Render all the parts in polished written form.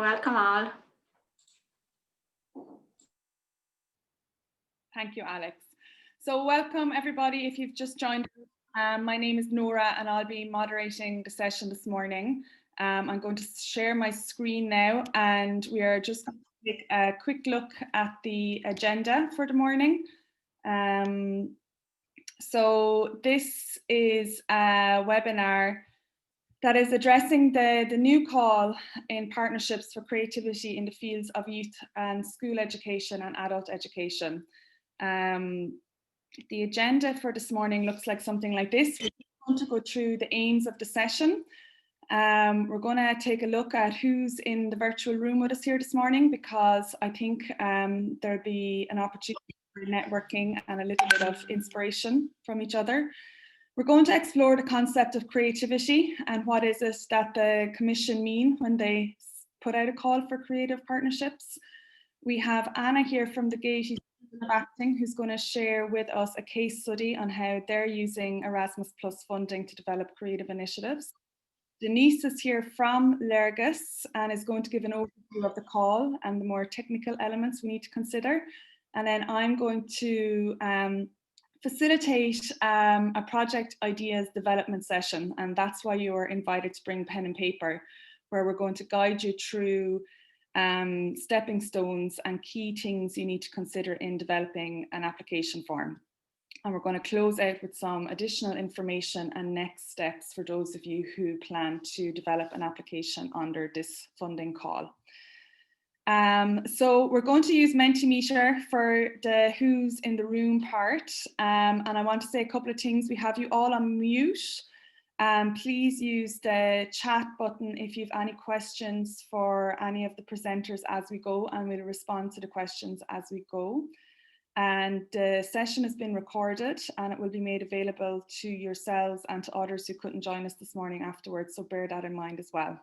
welcome all. Thank you, Alex. So welcome everybody if you've just joined. My name is Nora and I'll be moderating the session this morning. I'm going to share my screen now and we are just going to take a quick look at the agenda for the morning. So this is a webinar that is addressing the new call in partnerships for creativity in the fields of youth and school education and adult education. The agenda for this morning looks like something like this. We're going to go through the aims of the session. We're going to take a look at who's in the virtual room with us here this morning, because I think there'll be an opportunity for networking and a little bit of inspiration from each other. We're going to explore the concept of creativity and what is it that the Commission mean when they put out a call for creative partnerships. We have Anna here from the Gaiety of Acting, who's going to share with us a case study on how they're using Erasmus Plus funding to develop creative initiatives. Denise is here from Lergus and is going to give an overview of the call and the more technical elements we need to consider. And then I'm going to facilitate a project ideas development session, and that's why you're invited to bring pen and paper, where we're going to guide you through stepping stones and key things you need to consider in developing an application form. And we're going to close out with some additional information and next steps for those of you who plan to develop an application under this funding call. So we're going to use Mentimeter for the who's in the room part, and I want to say a couple of things. We have you all on mute. Please use the chat button if you have any questions for any of the presenters as we go, and we'll respond to the questions as we go. And the session has been recorded and it will be made available to yourselves and to others who couldn't join us this morning afterwards, so bear that in mind as well.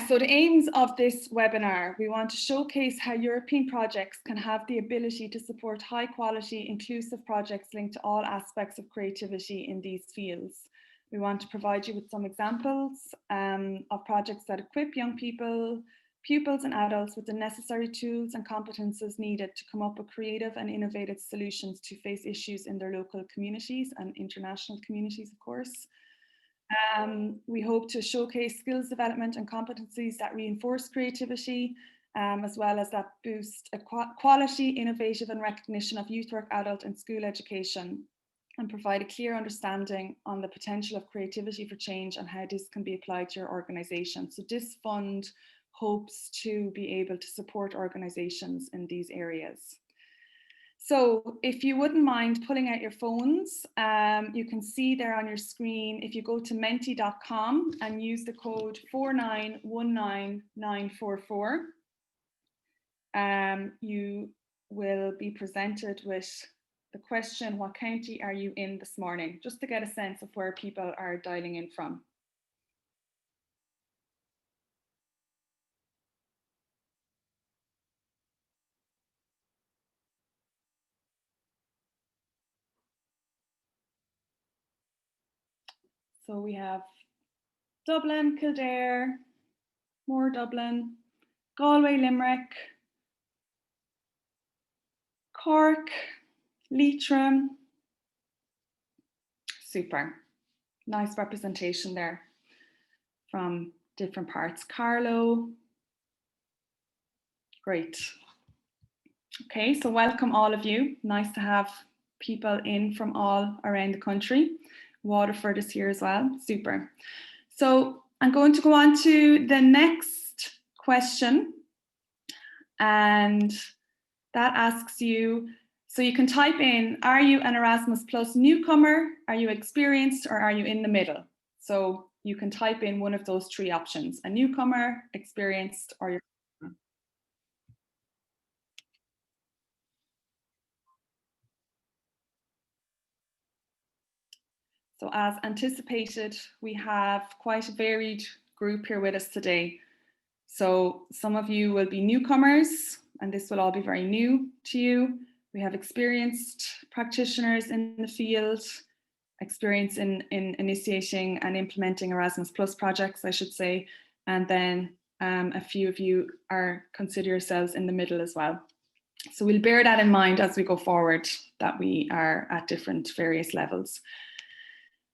So the aims of this webinar: we want to showcase how European projects can have the ability to support high quality, inclusive projects linked to all aspects of creativity in these fields. We want to provide you with some examples of projects that equip young people, pupils and adults with the necessary tools and competences needed to come up with creative and innovative solutions to face issues in their local communities and international communities, of course. We hope to showcase skills development and competencies that reinforce creativity, as well as that boost quality, innovative and recognition of youth work, adult and school education, and provide a clear understanding on the potential of creativity for change and how this can be applied to your organisation. So this fund hopes to be able to support organisations in these areas. So if you wouldn't mind pulling out your phones, you can see there on your screen, if you go to menti.com and use the code 4919944, you will be presented with the question, what county are you in this morning? Just to get a sense of where people are dialing in from. So we have Dublin, Kildare, Moore Dublin, Galway, Limerick, Cork, Leitrim. Super. Nice representation there from different parts. Carlow. Great. Okay, so welcome all of you. Nice to have people in from all around the country. Waterford is here as well. Super. So I'm going to go on to the next question, and that asks you, so you can type in, are you an Erasmus Plus newcomer, are you experienced, or are you in the middle? So you can type in one of those three options: a newcomer, experienced, or you're. So as anticipated, we have quite a varied group here with us today. So some of you will be newcomers, and this will all be very new to you. We have experienced practitioners in the field, experience in initiating and implementing Erasmus Plus projects, I should say. and then a few of you consider yourselves in the middle as well. So we'll bear that in mind as we go forward, that we are at different various levels.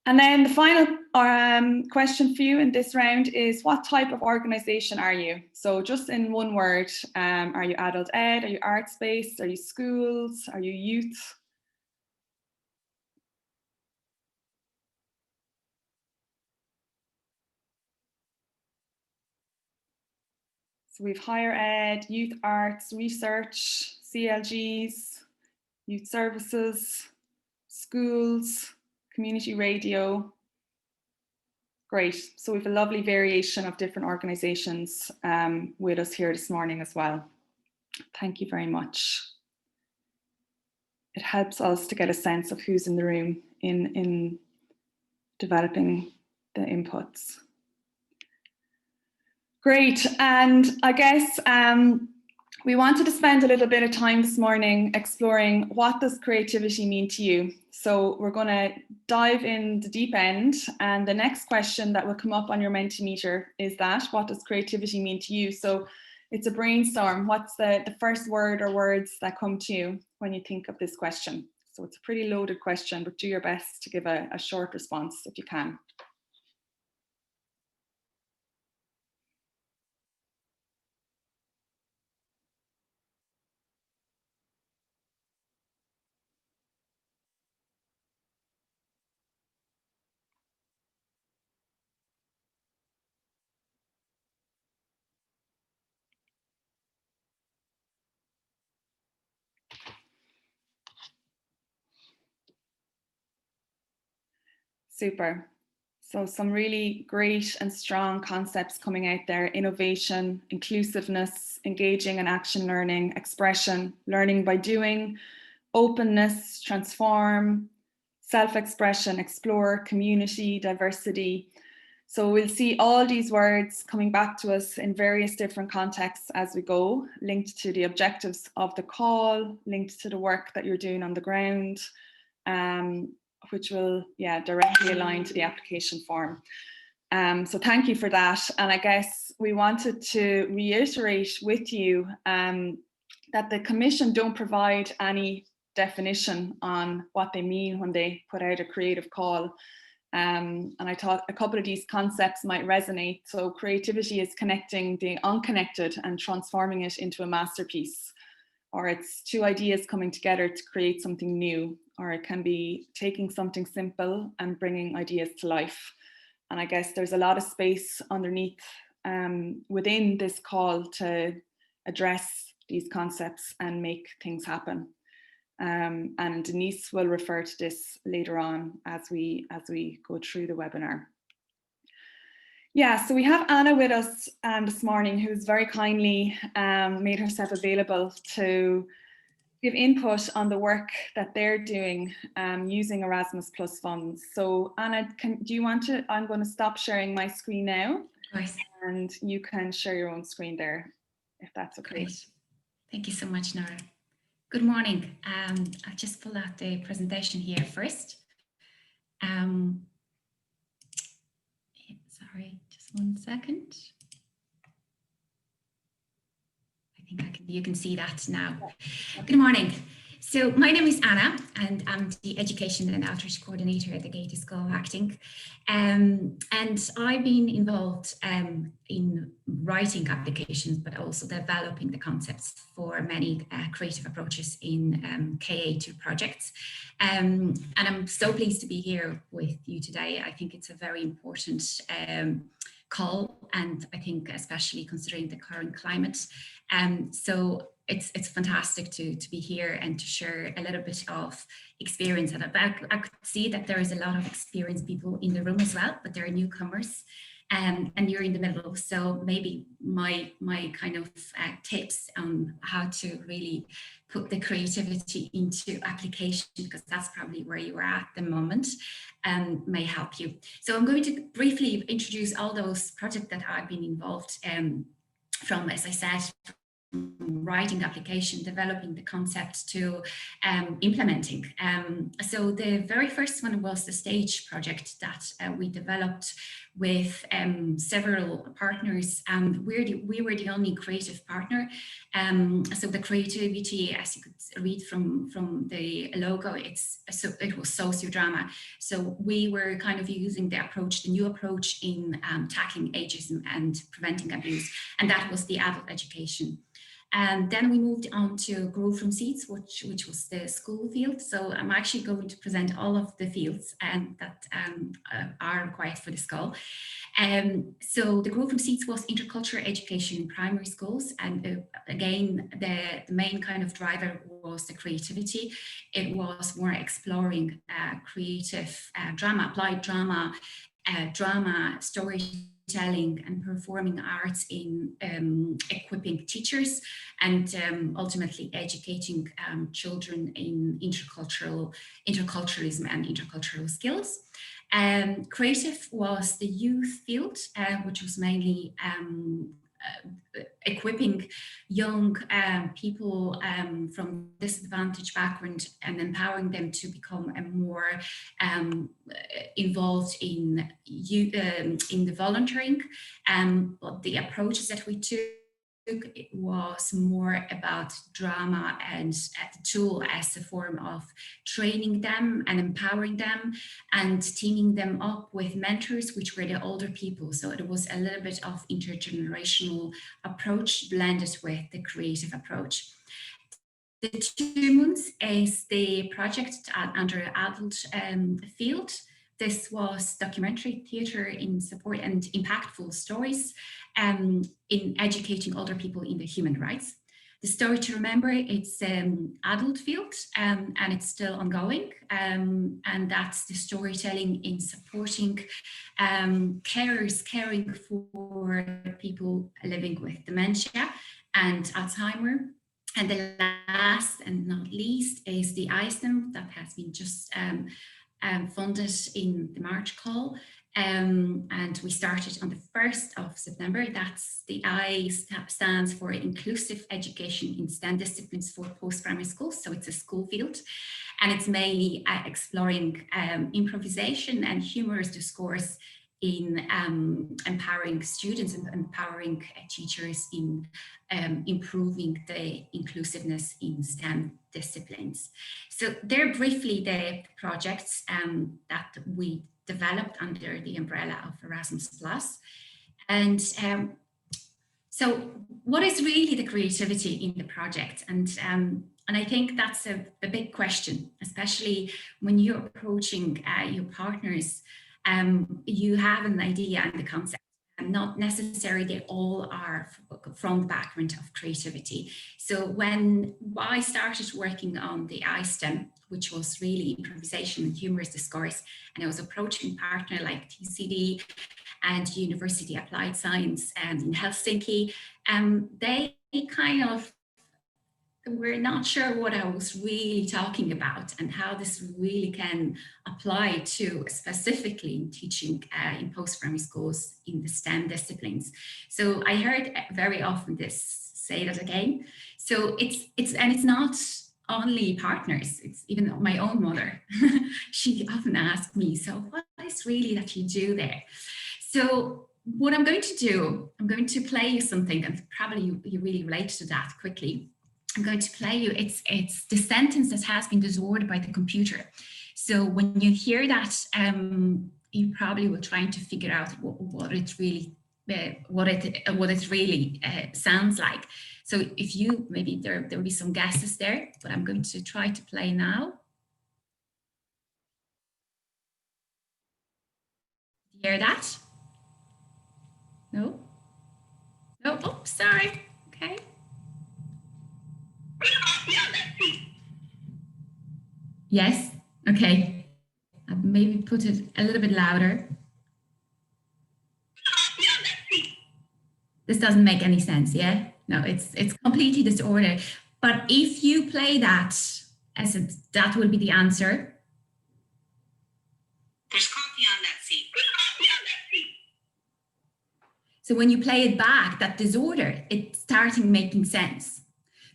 And then the final question for you in this round is, what type of organisation are you? So just in one word, are you adult ed, are you arts-based, are you schools, are you youth? So we've higher ed, youth arts, research, CLGs, youth services, schools, community radio. Great. So we have a lovely variation of different organisations with us here this morning as well. Thank you very much. It helps us to get a sense of who's in the room in developing the inputs. Great. And I guess we wanted to spend a little bit of time this morning exploring, what does creativity mean to you? So we're going to dive in the deep end, and the next question that will come up on your Mentimeter is that, what does creativity mean to you? So it's a brainstorm. What's the first word or words that come to you when you think of this question? So it's a pretty loaded question, but do your best to give a short response if you can. Super. So some really great and strong concepts coming out there: innovation, inclusiveness, engaging and action learning, expression, learning by doing, openness, transform, self-expression, explore, community, diversity. So we'll see all these words coming back to us in various different contexts as we go, linked to the objectives of the call, linked to the work that you're doing on the ground, which will directly align to the application form. So thank you for that. And I guess we wanted to reiterate with you that the Commission don't provide any definition on what they mean when they put out a creative call. And I thought a couple of these concepts might resonate. So creativity is connecting the unconnected and transforming it into a masterpiece, or it's two ideas coming together to create something new, or it can be taking something simple and bringing ideas to life. And I guess there's a lot of space underneath within this call to address these concepts and make things happen. And Denise will refer to this later on as we go through the webinar. Yeah, so we have Anna with us this morning, who's very kindly made herself available to give input on the work that they're doing using Erasmus Plus funds. So Anna, do you want to, I'm going to stop sharing my screen now. Of course. And you can share your own screen there, if that's okay. Great. Thank you so much, Nora. Good morning. I'll just pull out the presentation here first. Sorry, just 1 second. I think you can see that now. Good morning. So my name is Anna, and I'm the Education and Outreach Coordinator at the Gaiety School of Acting. And I've been involved in writing applications, but also developing the concepts for many creative approaches in KA2 projects. And I'm so pleased to be here with you today. I think it's a very important call, and I think especially considering the current climate. So it's fantastic to be here and to share a little bit of experience. And I could see that there is a lot of experienced people in the room as well, but there are newcomers, and you're in the middle. So maybe my kind of tips on how to really put the creativity into application, because that's probably where you are at the moment, may help you. So I'm going to briefly introduce all those projects that I've been involved from, as I said, writing application, developing the concept to implementing. So the very first one was the stage project that we developed with several partners, and we were the only creative partner. So the creativity, as you could read from the logo, it was sociodrama. So we were kind of using the new approach in tackling ageism and preventing abuse, and that was the adult education. And then we moved on to Grow from Seeds, which was the school field. So I'm actually going to present all of the fields that are required for the school. So the Grow from Seeds was intercultural education in primary schools. And again, the main kind of driver was the creativity. It was more exploring creative drama, applied drama, storytelling and performing arts in equipping teachers and ultimately educating children in interculturalism and intercultural skills. Creative was the youth field, which was mainly equipping young people from disadvantaged background and empowering them to become more involved in the volunteering. But the approaches that we took, it was more about drama and the tool as a form of training them and empowering them and teaming them up with mentors, which were the older people. So it was a little bit of intergenerational approach blended with the creative approach. The 2 Moons is the project under adult field. This was documentary theatre in support and impactful stories in educating older people in the human rights. The Story to Remember, it's adult field and it's still ongoing. And that's the storytelling in supporting carers caring for people living with dementia and Alzheimer. And the last and not least is the ISTEM that has been just funded in the March call. And we started on the 1st of September. That's the I stands for Inclusive Education in STEM Disciplines for Post-Primary Schools. So it's a school field. And it's mainly exploring improvisation and humorous discourse in empowering students and empowering teachers in improving the inclusiveness in STEM disciplines. So they're briefly the projects that we developed under the umbrella of Erasmus+. And so what is really the creativity in the project? And I think that's a big question, especially when you're approaching your partners. You have an idea and the concept, and not necessarily they all are from the background of creativity. So when I started working on the ISTEM, which was really improvisation and humorous discourse, and I was approaching partner like TCD and University Applied Science in Helsinki, they kind of we're not sure what I was really talking about and how this really can apply to specifically in teaching in post-primary schools in the STEM disciplines. So I heard very often this, say that again. So it's not only partners, it's even my own mother. She often asks me, so what is really that you do there? So what I'm going to do, I'm going to play you something, and probably you really relate to that quickly. I'm going to play you, it's the sentence that has been disordered by the computer. So when you hear that, you probably will try to figure out what it really sounds like. So if you, maybe there will be some guesses there, but I'm going to try to play now. Hear that? No? No, oh, sorry, okay. Yes, okay. I'll maybe put it a little bit louder. This doesn't make any sense, yeah? No, it's completely disordered. But if you play that, that will be the answer. There's coffee on that seat. So when you play it back, that disorder, it's starting making sense.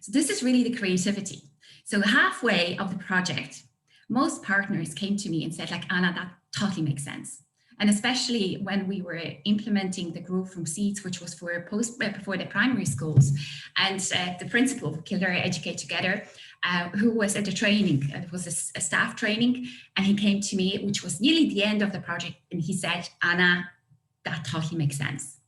So this is really the creativity. So halfway of the project, most partners came to me and said, like, Anna, that totally makes sense. And especially when we were implementing the Grow from Seeds, which was for the primary schools, and the principal, Kildare Educate Together, who was at the training, it was a staff training, and he came to me, which was nearly the end of the project, and he said, Anna, that totally makes sense.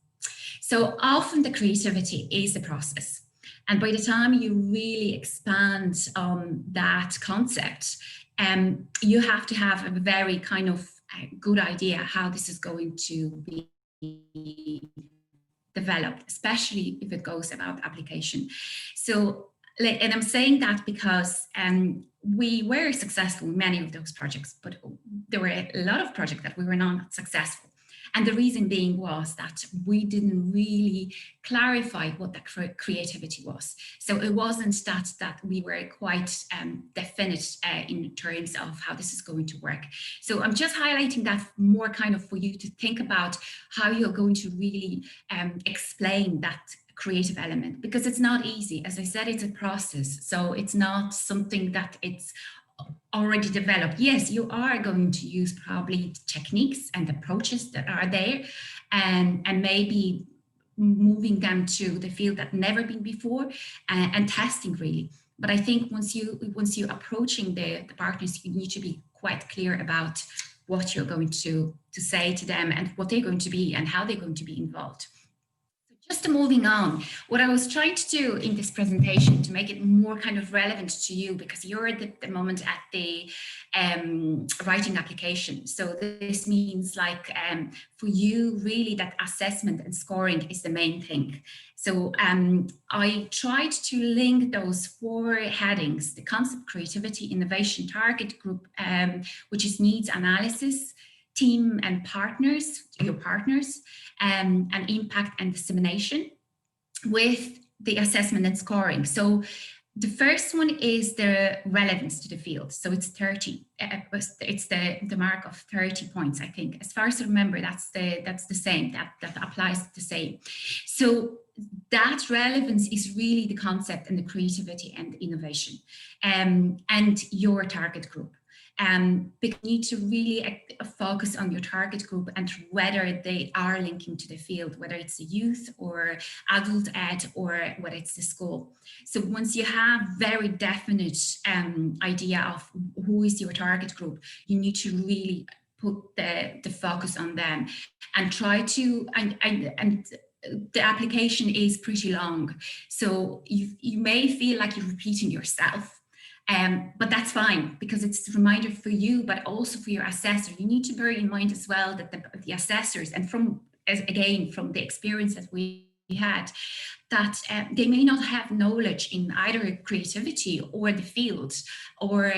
So often the creativity is a process. And by the time you really expand on that concept, you have to have a very kind of good idea how this is going to be developed, especially if it goes about application. So, and I'm saying that because we were successful in many of those projects, but there were a lot of projects that we were not successful. And the reason being was that we didn't really clarify what that creativity was. So it wasn't that we were quite definite in terms of how this is going to work. So I'm just highlighting that more kind of for you to think about how you're going to really explain that creative element, because it's not easy. As I said, it's a process. So it's not something that it's already developed. Yes, you are going to use probably techniques and approaches that are there, and maybe moving them to the field that never been before, and testing really. But I think once you're approaching the partners, you need to be quite clear about what you're going to say to them and what they're going to be and how they're going to be involved. Just moving on, what I was trying to do in this presentation to make it more kind of relevant to you, because you're at the moment at the writing application. So this means like for you really that assessment and scoring is the main thing. So I tried to link those 4 headings: the concept, creativity, innovation, target group, which is needs analysis, team and partners, your partners, and impact and dissemination, with the assessment and scoring. So the first one is the relevance to the field. So it's 30. It's the mark of 30 points, I think. As far as I remember, that's the same. That applies the same. So that relevance is really the concept and the creativity and the innovation, and your target group. Because you need to really focus on your target group and whether they are linking to the field, whether it's the youth or adult ed or whether it's the school. So once you have very definite idea of who is your target group, you need to really put the focus on them and try to, and the application is pretty long. So you may feel like you're repeating yourself. But that's fine, because it's a reminder for you, but also for your assessor. You need to bear in mind as well that the assessors, and from the experience that we had, that they may not have knowledge in either creativity or the field or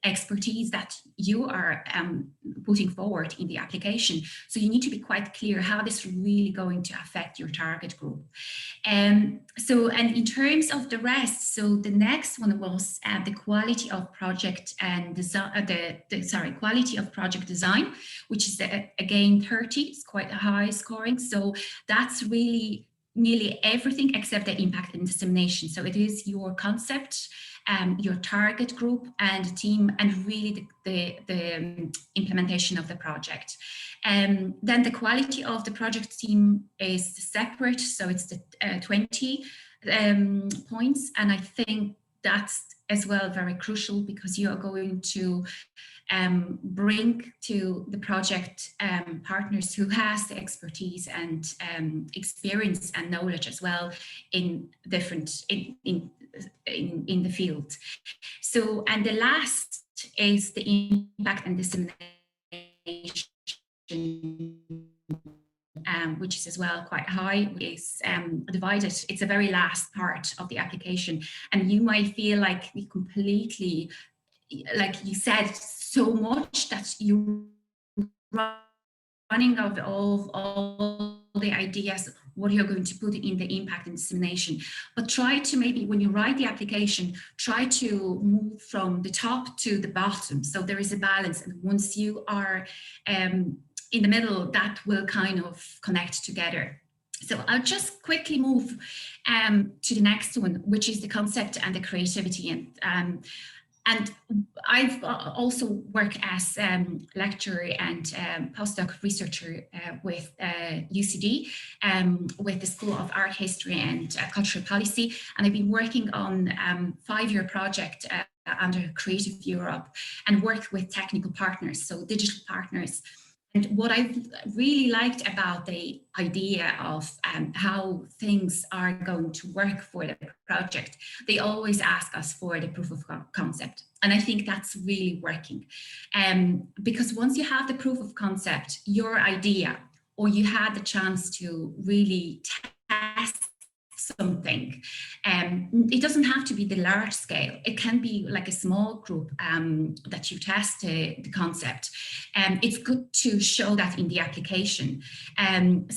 expertise that you are putting forward in the application. So you need to be quite clear how this is really going to affect your target group. And in terms of the rest, so the next one was the quality of project and design, quality of project design, which is again 30. It's quite a high scoring. So that's really nearly everything except the impact and dissemination. So it is your concept, your target group and team, and really the implementation of the project. Then the quality of the project team is separate, so it's the 20 points, and I think that's as well very crucial, because you are going to bring to the project partners who has the expertise and experience and knowledge as well in different in the field. So, and the last is the impact and dissemination, which is as well quite high, is divided. It's a very last part of the application, and you might feel like you completely, like you said so much that you're running out of all the ideas what you're going to put in the impact and dissemination. But try to, maybe when you write the application, try to move from the top to the bottom, so there is a balance, and once you are in the middle, that will kind of connect together. So I'll just quickly move to the next one, which is the concept and the creativity. And I've also worked as lecturer and postdoc researcher with UCD, with the School of Art History and Cultural Policy. And I've been working on a 5-year project under Creative Europe and worked with technical partners, so digital partners. And what I've really liked about the idea of how things are going to work for the project, they always ask us for the proof of concept. And I think that's really working. Because once you have the proof of concept, your idea, or you had the chance to really test something, it doesn't have to be the large scale. It can be like a small group that you test the concept. It's good to show that in the application. And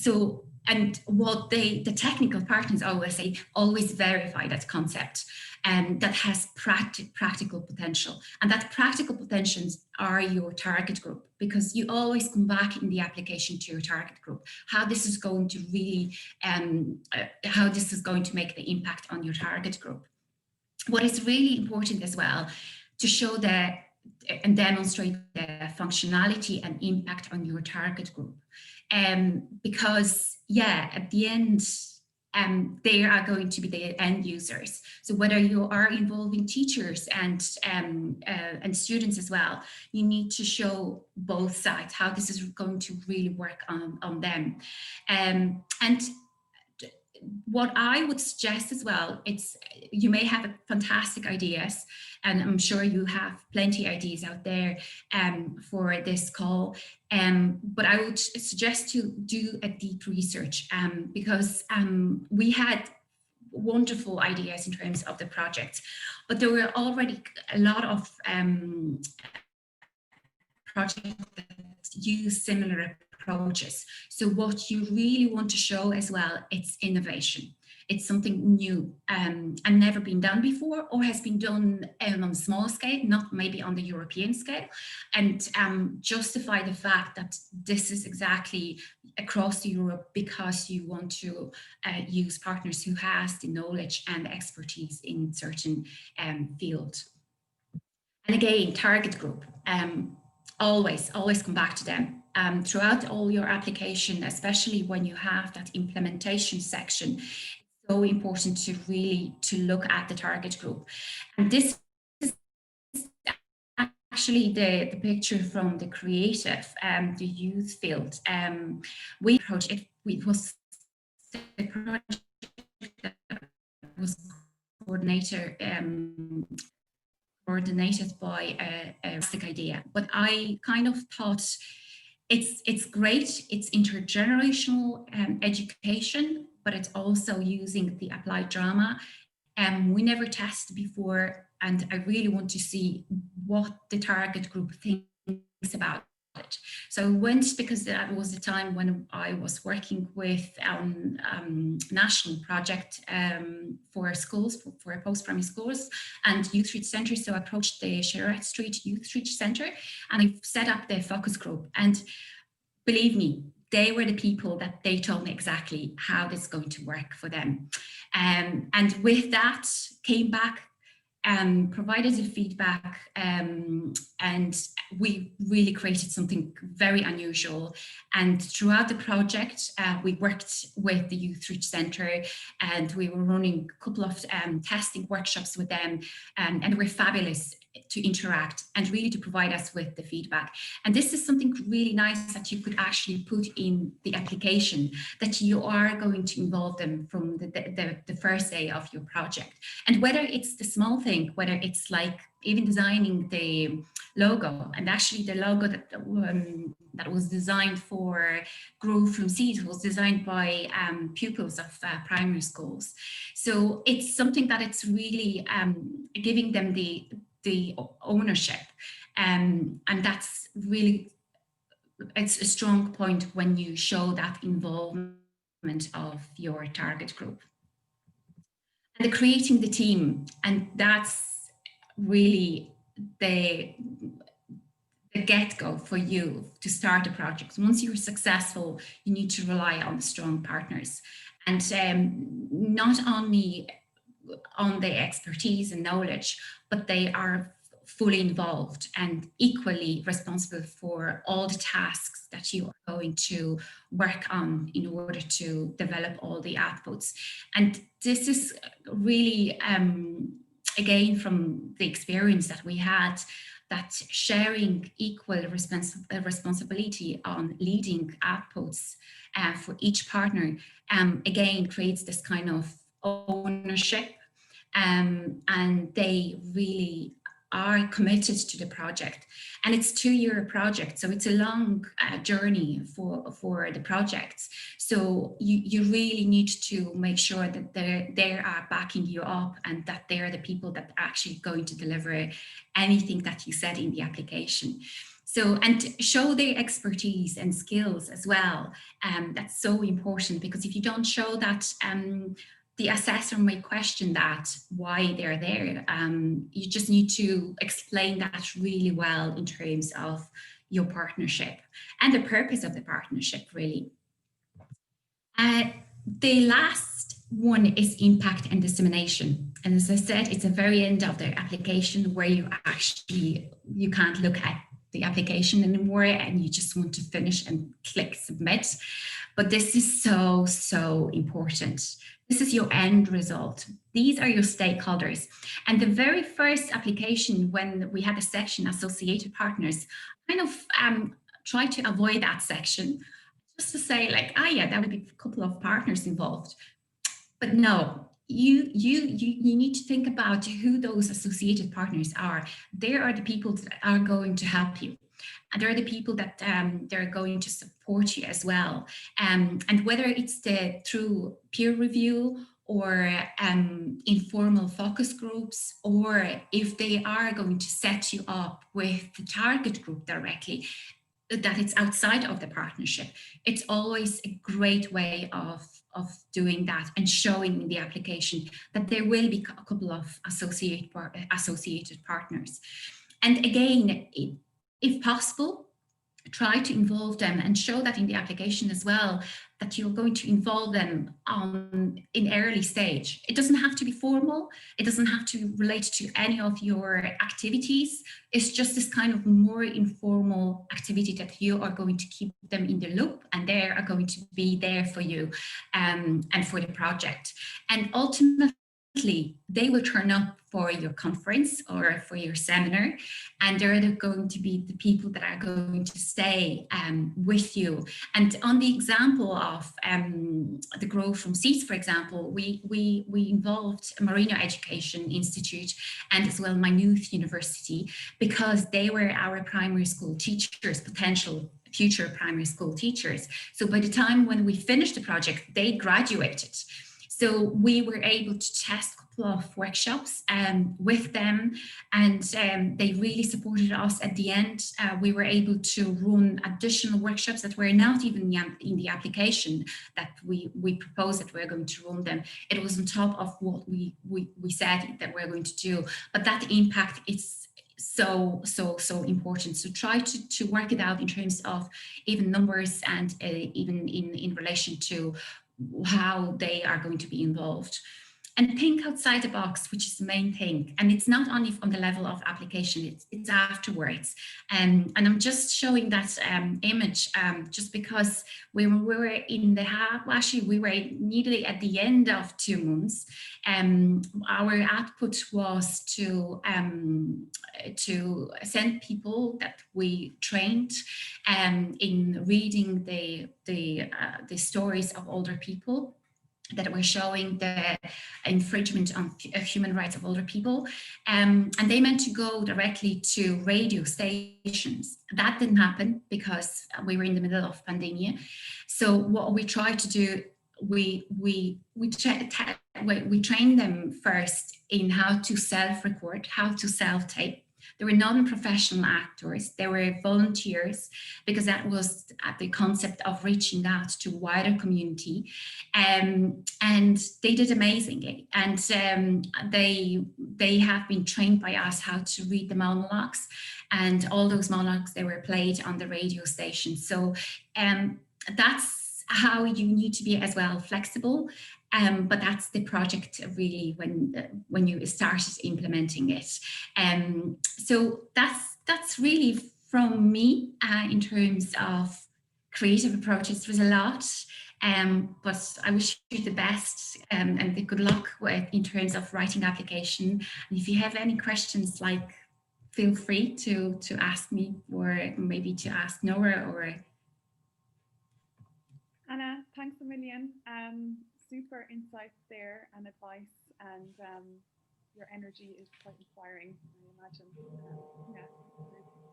what the technical partners always say, always verify that concept that has practical potential. And that practical potentials are your target group, because you always come back in the application to your target group, how this is going to really, how this is going to make the impact on your target group. What is really important as well, to show that and demonstrate the functionality and impact on your target group. Because yeah, at the end, they are going to be the end users. So whether you are involving teachers and students as well, you need to show both sides, how this is going to really work on them. And what I would suggest as well, you may have fantastic ideas, and I'm sure you have plenty of ideas out there for this call, but I would suggest to do a deep research, because we had wonderful ideas in terms of the project, but there were already a lot of projects that use similar approaches. So what you really want to show as well, it's innovation. It's something new and never been done before, or has been done on a small scale, not maybe on the European scale, and justify the fact that this is exactly across Europe, because you want to use partners who has the knowledge and expertise in certain field. And again, target group, always come back to them. Throughout all your application, especially when you have that implementation section, it's so important to really look at the target group. And this is actually the picture from the creative, the youth field. We approached it, it was the project that was coordinated by a fantastic idea, but I kind of thought it's great, it's intergenerational education, but it's also using the applied drama. We never tested before, and I really want to see what the target group thinks about it. So I went, because that was the time when I was working with national project for schools, for post-primary schools and youth reach centres. So I approached the Sherrod Street Youth Reach Centre, and I set up the focus group. And believe me, they were the people that they told me exactly how this is going to work for them. And with that, came back, provided the feedback, and we really created something very unusual. And throughout the project, we worked with the Youth Reach Centre, and we were running a couple of testing workshops with them, and they were fabulous to interact and really to provide us with the feedback. And this is something really nice that you could actually put in the application, that you are going to involve them from the first day of your project. And whether it's the small thing, whether it's like even designing the logo, and actually the logo that was designed for Grow from Seed was designed by pupils of primary schools. So it's something that it's really giving them the ownership, and that's really, it's a strong point when you show that involvement of your target group. And the creating the team, and that's really the the get-go for you to start a project. Once you're successful, you need to rely on strong partners, and not only on their expertise and knowledge, but they are fully involved and equally responsible for all the tasks that you are going to work on in order to develop all the outputs. And this is really, again, from the experience that we had, that sharing equal responsibility on leading outputs for each partner, again, creates this kind of ownership, and they really are committed to the project. And it's a 2-year project, so it's a long journey for the projects. So you really need to make sure that they are backing you up, and that they're the people that are actually going to deliver anything that you said in the application. So, and show their expertise and skills as well. That's so important, because if you don't show that, the assessor may question that, why they're there. You just need to explain that really well in terms of your partnership and the purpose of the partnership, really. The last one is impact and dissemination. And as I said, it's the very end of the application where you can't look at the application anymore, and you just want to finish and click submit. But this is so, so important. This is your end result. These are your stakeholders. And the very first application, when we had a section, associated partners, kind of try to avoid that section, just to say like, yeah, there would be a couple of partners involved. But no, you need to think about who those associated partners are. They are the people that are going to help you. And they're the people that they're going to support you as well. And whether it's through peer review or informal focus groups, or if they are going to set you up with the target group directly, that it's outside of the partnership, it's always a great way of doing that and showing in the application that there will be a couple of associated partners. And again, if possible, try to involve them and show that in the application as well, that you're going to involve them in early stage. It doesn't have to be formal. It doesn't have to relate to any of your activities. It's just this kind of more informal activity that you are going to keep them in the loop, and they are going to be there for you and for the project. And ultimately, they will turn up for your conference or for your seminar, and they're going to be the people that are going to stay with you. And on the example of the Grow from Seeds, for example, we involved Marino Education Institute and as well Maynooth University, because they were our primary school teachers, potential future primary school teachers. So by the time when we finished the project, they graduated. So we were able to test a couple of workshops with them, and they really supported us at the end. We were able to run additional workshops that were not even in the application that we proposed that we're going to run them. It was on top of what we said that we're going to do, but that impact is so important. So try to work it out in terms of even numbers and even in relation to how they are going to be involved. And think outside the box, which is the main thing. And it's not only on the level of application, it's afterwards. And I'm just showing that image just because we were in the actually we were nearly at the end of 2 months. Our output was to send people that we trained in reading the stories of older people, that were showing the infringement of human rights of older people. And they meant to go directly to radio stations. That didn't happen because we were in the middle of pandemic. So what we tried to do, we trained them first in how to self-record, how to self-tape. They were non-professional actors, they were volunteers, because that was the concept of reaching out to wider community. And they did amazingly. And they have been trained by us how to read the monologues, and all those monologues, they were played on the radio station. So that's how you need to be as well, flexible. But that's the project really when you started implementing it. So that's really from me in terms of creative approaches. There was a lot, but I wish you the best and the good luck in terms of writing application. And if you have any questions, like, feel free to ask me, or maybe to ask Nora or. Anna, thanks a million. Super insights there and advice, and your energy is quite inspiring, I imagine. Yeah,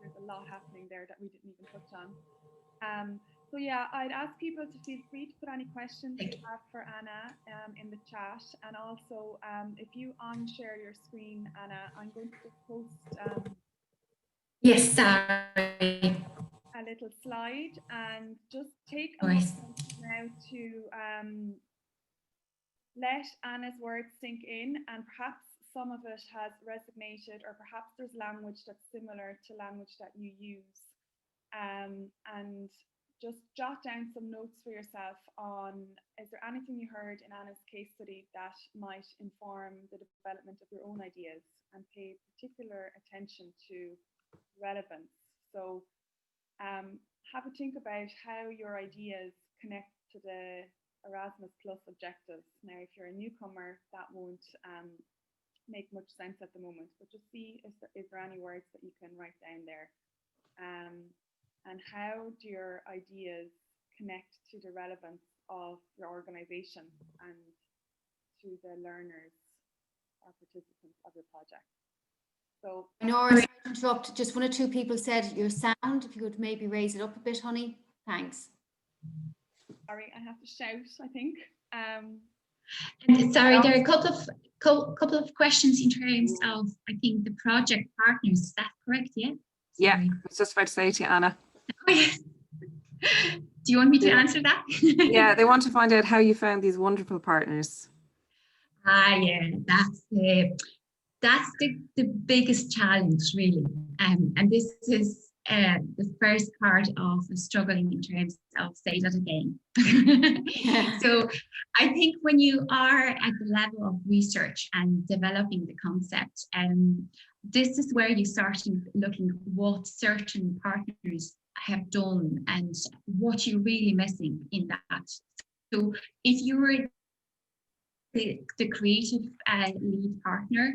there's a lot happening there that we didn't even touch on. So yeah, I'd ask people to feel free to put any questions you have for Anna in the chat, and also if you unshare your screen, Anna, I'm going to post yes, sorry. A little slide, and just take a moment now to let Anna's words sink in, and perhaps some of it has resonated, or perhaps there's language that's similar to language that you use, and just jot down some notes for yourself on, is there anything you heard in Anna's case study that might inform the development of your own ideas, and pay particular attention to relevance. So have a think about how your ideas connect to the Erasmus Plus objectives. Now, if you're a newcomer, that won't make much sense at the moment, but just see is there any words that you can write down there. And how do your ideas connect to the relevance of your organization and to the learners or participants of your project? So, Nora, sorry to interrupt. Just one or two people said your sound, if you could maybe raise it up a bit, honey. Thanks. Sorry, I have to shout, I think. And sorry, there are a couple of questions in terms of, I think, the project partners. Is that correct? Yeah. Yeah, I was just about to say to you, Anna. Oh, yeah. Do you want me to answer that? Yeah, they want to find out how you found these wonderful partners. Yeah, that's the biggest challenge, really. And this is the first part of struggling in terms of say that again. So I think when you are at the level of research and developing the concept, this is where you start looking what certain partners have done and what you're really missing in that. So if you were the creative lead partner,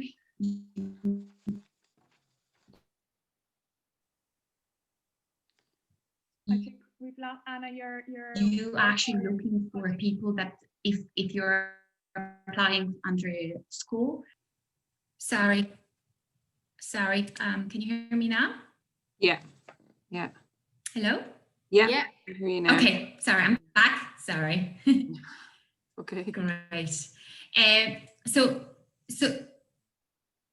I think we've lost Anna. You actually looking for people that if you're applying under school. Sorry. Can you hear me now? Yeah. Hello? Yeah. Yeah. I hear you now. Okay, sorry, I'm back. Sorry. Okay. Great. So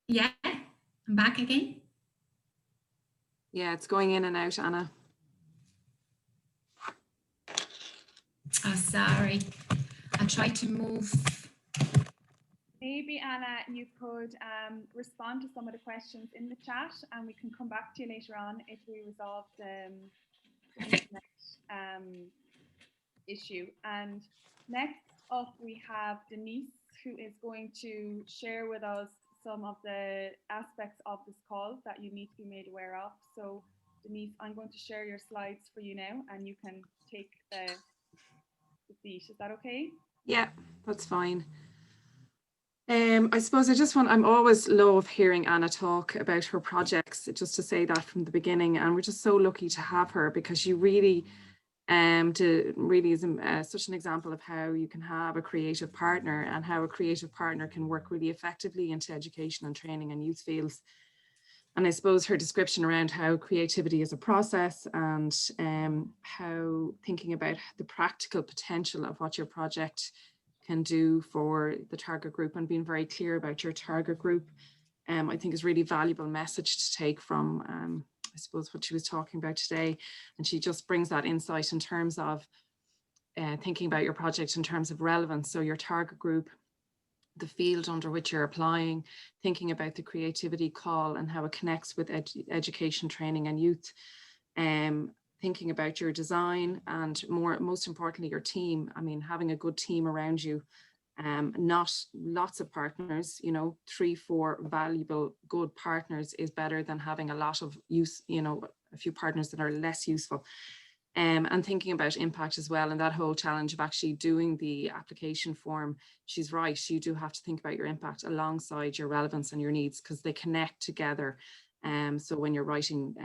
yeah, I'm back again. Yeah, it's going in and out, Anna. Oh, sorry. I'll try to move. Maybe, Anna, you could respond to some of the questions in the chat, and we can come back to you later on if we resolve the internet issue. And next up, we have Denise, who is going to share with us some of the aspects of this call that you need to be made aware of. So, Denise, I'm going to share your slides for you now, and you can take the seat. Is that okay? Yeah, that's fine. I suppose I'm always love hearing Anna talk about her projects, just to say that from the beginning, and we're just so lucky to have her because she really is such an example of how you can have a creative partner and how a creative partner can work really effectively into education and training and youth fields. And I suppose her description around how creativity is a process and how thinking about the practical potential of what your project can do for the target group and being very clear about your target group I think is really valuable message to take from, I suppose, what she was talking about today. And she just brings that insight in terms of thinking about your project in terms of relevance. So your target group, the field under which you're applying, thinking about the creativity call and how it connects with education, training and youth, thinking about your design, and most importantly, your team. I mean, having a good team around you, not lots of partners, you know, 3, 4 valuable, good partners is better than having a lot of use, you know, a few partners that are less useful. And thinking about impact as well, and that whole challenge of actually doing the application form. She's right, you do have to think about your impact alongside your relevance and your needs, because they connect together. So when you're writing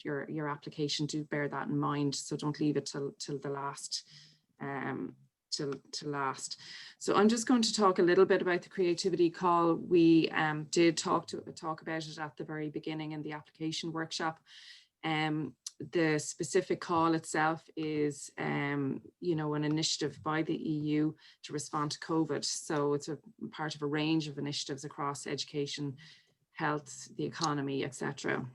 your application, do bear that in mind. So don't leave it till the last, till last. So I'm just going to talk a little bit about the creativity call. We did talk about it at the very beginning in the application workshop. The specific call itself is, you know, an initiative by the EU to respond to COVID. So it's a part of a range of initiatives across education, health, the economy, etc.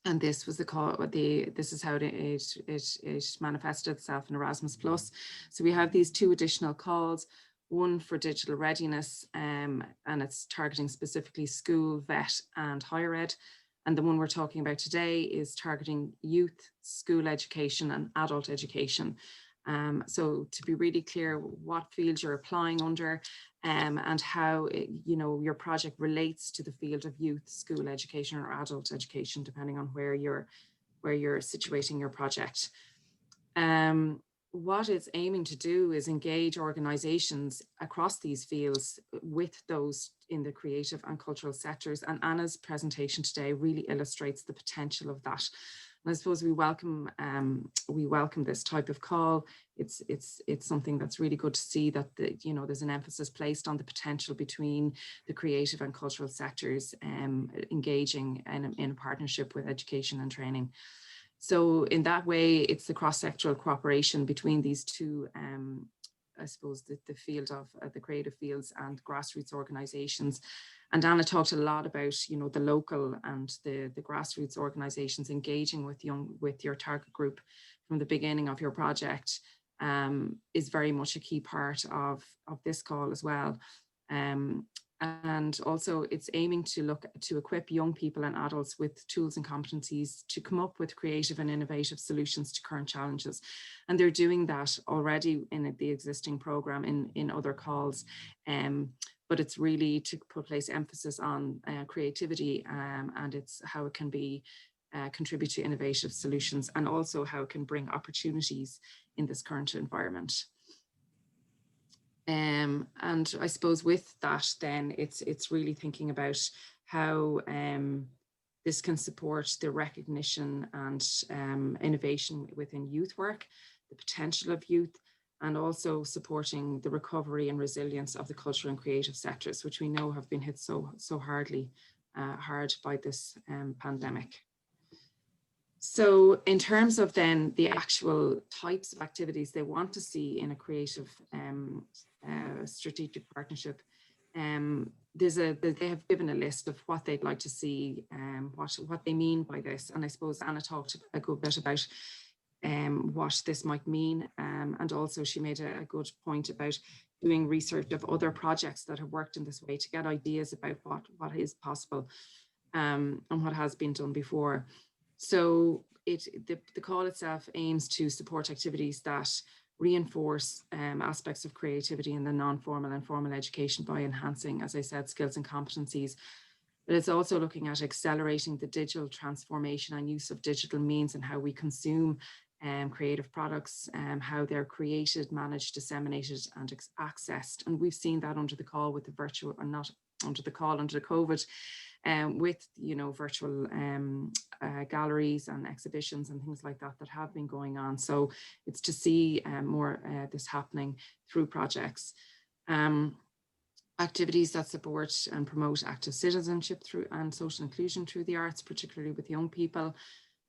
And this was the call. This is how it manifested itself in Erasmus+. So we have these 2 additional calls. One for digital readiness, and it's targeting specifically school, vet, and higher ed. And the one we're talking about today is targeting youth, school education and adult education. So to be really clear what field you're applying under, and how you know, your project relates to the field of youth, school education or adult education, depending on where you're situating your project. What it's aiming to do is engage organisations across these fields with those in the creative and cultural sectors. And Anna's presentation today really illustrates the potential of that. And I suppose we welcome this type of call. It's something that's really good to see, that you know, there's an emphasis placed on the potential between the creative and cultural sectors engaging in a partnership with education and training. So in that way, it's the cross-sectoral cooperation between these 2, I suppose, the field of the creative fields and grassroots organisations. And Anna talked a lot about, you know, the local and the grassroots organisations engaging with your target group from the beginning of your project, is very much a key part of this call as well. And also it's aiming to equip young people and adults with tools and competencies to come up with creative and innovative solutions to current challenges. And they're doing that already in the existing programme in other calls. But it's really to place emphasis on creativity, and it's how it can be contribute to innovative solutions, and also how it can bring opportunities in this current environment. And I suppose with that, then it's really thinking about how this can support the recognition and innovation within youth work, the potential of youth, and also supporting the recovery and resilience of the cultural and creative sectors, which we know have been hit so hard by this pandemic. So in terms of then the actual types of activities they want to see in a creative strategic partnership, they have given a list of what they'd like to see, what they mean by this. And I suppose Anna talked a good bit about what this might mean. And also she made a good point about doing research of other projects that have worked in this way to get ideas about what is possible and what has been done before. So the call itself aims to support activities that reinforce aspects of creativity in the non-formal and formal education by enhancing, as I said, skills and competencies. But it's also looking at accelerating the digital transformation and use of digital means and how we consume creative products, how they're created, managed, disseminated and accessed. And we've seen that under the call with the virtual, or not under the call, under the COVID, with, you know, virtual galleries and exhibitions and things like that have been going on. So it's to see more this happening through projects. Activities that support and promote active citizenship and social inclusion through the arts, particularly with young people,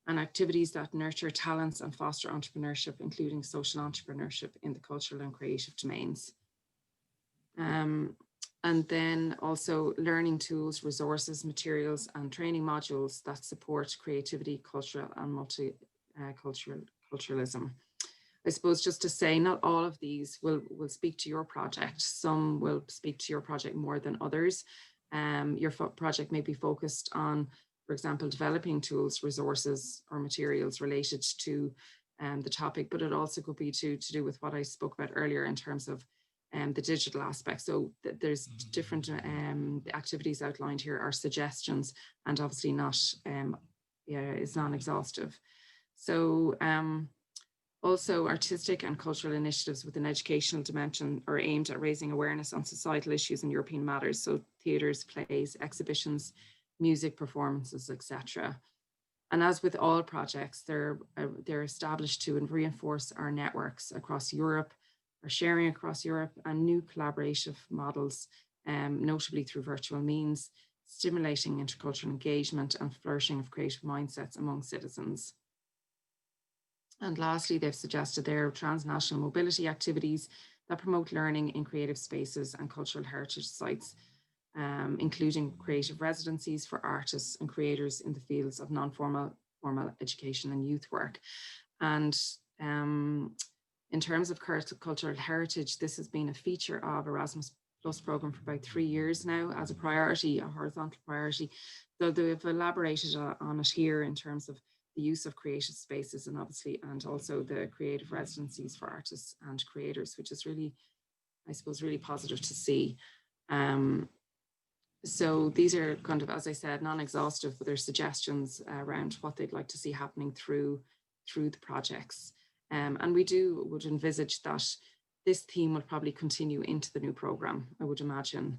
and activities that nurture talents and foster entrepreneurship, including social entrepreneurship in the cultural and creative domains. And then also learning tools, resources, materials, and training modules that support creativity, cultural and multiculturalism. I suppose just to say, not all of these will speak to your project. Some will speak to your project more than others. Your project may be focused on, for example, developing tools, resources, or materials related to the topic, but it also could be to do with what I spoke about earlier in terms of the digital aspect. So there's different activities outlined here are suggestions, and obviously not, it's non-exhaustive. So also artistic and cultural initiatives with an educational dimension are aimed at raising awareness on societal issues and European matters. So theatres, plays, exhibitions, music performances, etc. And as with all projects, they're established to reinforce our networks across Europe, our sharing across Europe, and new collaborative models, notably through virtual means, stimulating intercultural engagement and flourishing of creative mindsets among citizens. And lastly, they've suggested their transnational mobility activities that promote learning in creative spaces and cultural heritage sites, including creative residencies for artists and creators in the fields of non-formal, formal education and youth work. And in terms of cultural heritage, this has been a feature of Erasmus Plus program for about 3 years now as a priority, a horizontal priority. So they've elaborated on it here in terms of the use of creative spaces and obviously, and also the creative residencies for artists and creators, which is really, I suppose, really positive to see. So these are kind of, as I said, non-exhaustive, but they're suggestions around what they'd like to see happening through the projects. And we would envisage that this theme will probably continue into the new program, I would imagine.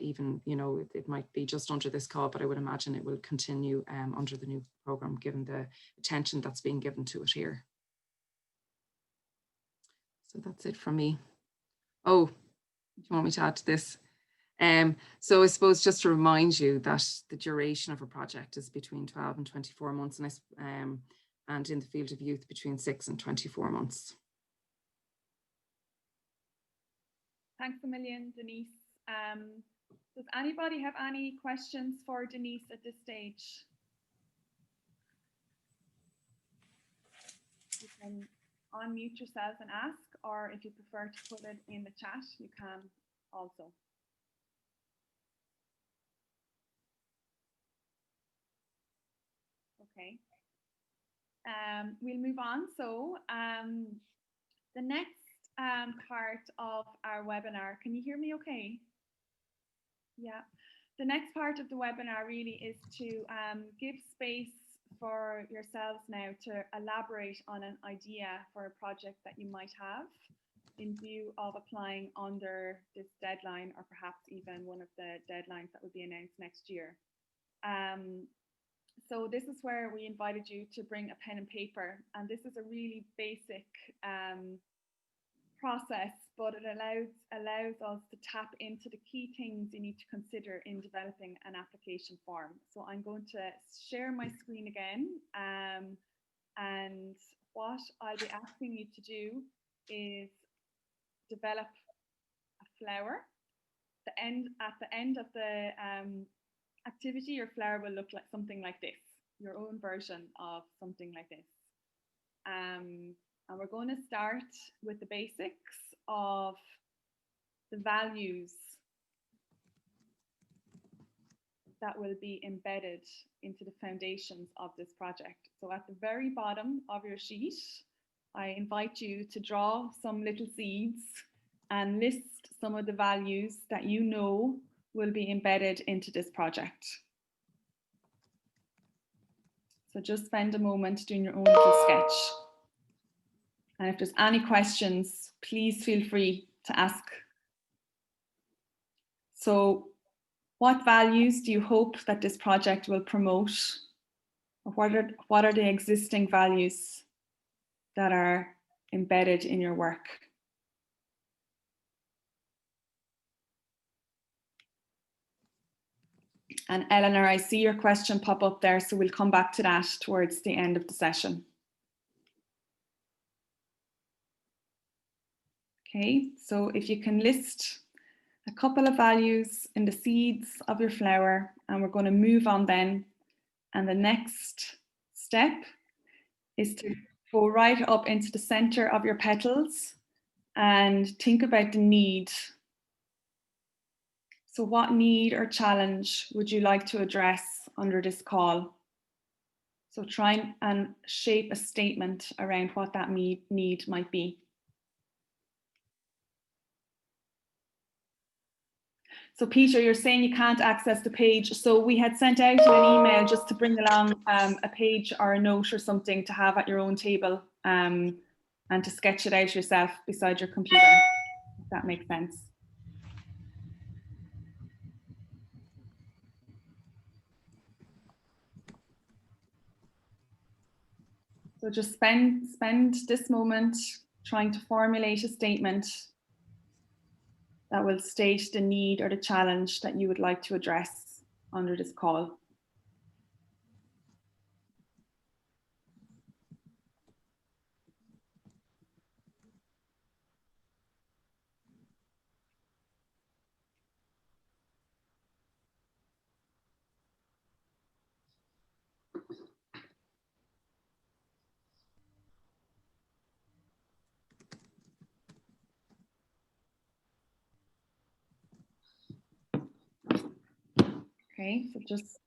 Even, you know, it might be just under this call, but I would imagine it will continue under the new program, given the attention that's being given to it here. So that's it from me. Oh, do you want me to add to this? So I suppose just to remind you that the duration of a project is between 12 and 24 months, and in the field of youth between 6 and 24 months. Thanks a million, Denise. Does anybody have any questions for Denise at this stage? You can unmute yourself and ask, or if you prefer to put it in the chat, you can also. Okay. We'll move on. So the next part of our webinar, can you hear me okay? Yeah. The next part of the webinar really is to give space for yourselves now to elaborate on an idea for a project that you might have in view of applying under this deadline, or perhaps even one of the deadlines that will be announced next year. So this is where we invited you to bring a pen and paper, and this is a really basic process, but it allows us to tap into the key things you need to consider in developing an application form. So I'm going to share my screen again, and what I'll be asking you to do is develop a flower. At the end of the activity, your flower will look like something like this, your own version of something like this. And we're going to start with the basics of the values that will be embedded into the foundations of this project. So at the very bottom of your sheet, I invite you to draw some little seeds and list some of the values that you know will be embedded into this project. So just spend a moment doing your own little sketch. And if there's any questions, please feel free to ask. So what values do you hope that this project will promote? Or what are the existing values that are embedded in your work? And Eleanor, I see your question pop up there, so we'll come back to that towards the end of the session. Okay, so if you can list a couple of values in the seeds of your flower, and we're going to move on then. And the next step is to go right up into the center of your petals and think about the need. So what need or challenge would you like to address under this call? So try and shape a statement around what that need might be. So Peter, you're saying you can't access the page. So we had sent out an email just to bring along a page or a note or something to have at your own table and to sketch it out yourself beside your computer, if that makes sense. So just spend this moment trying to formulate a statement that will state the need or the challenge that you would like to address under this call. Okay, so just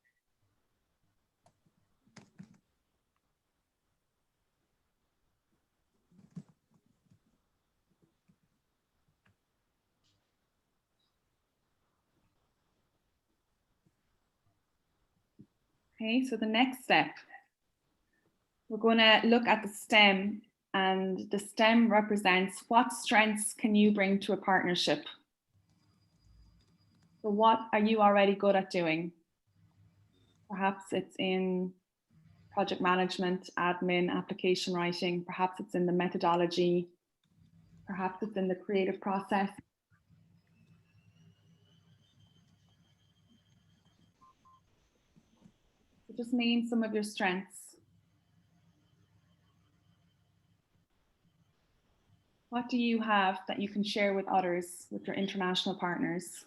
okay, so the next step, we're going to look at the stem, and the stem represents what strengths can you bring to a partnership. So what are you already good at doing? Perhaps it's in project management, admin, application writing, perhaps it's in the methodology, perhaps it's in the creative process. So just name some of your strengths. What do you have that you can share with others, with your international partners?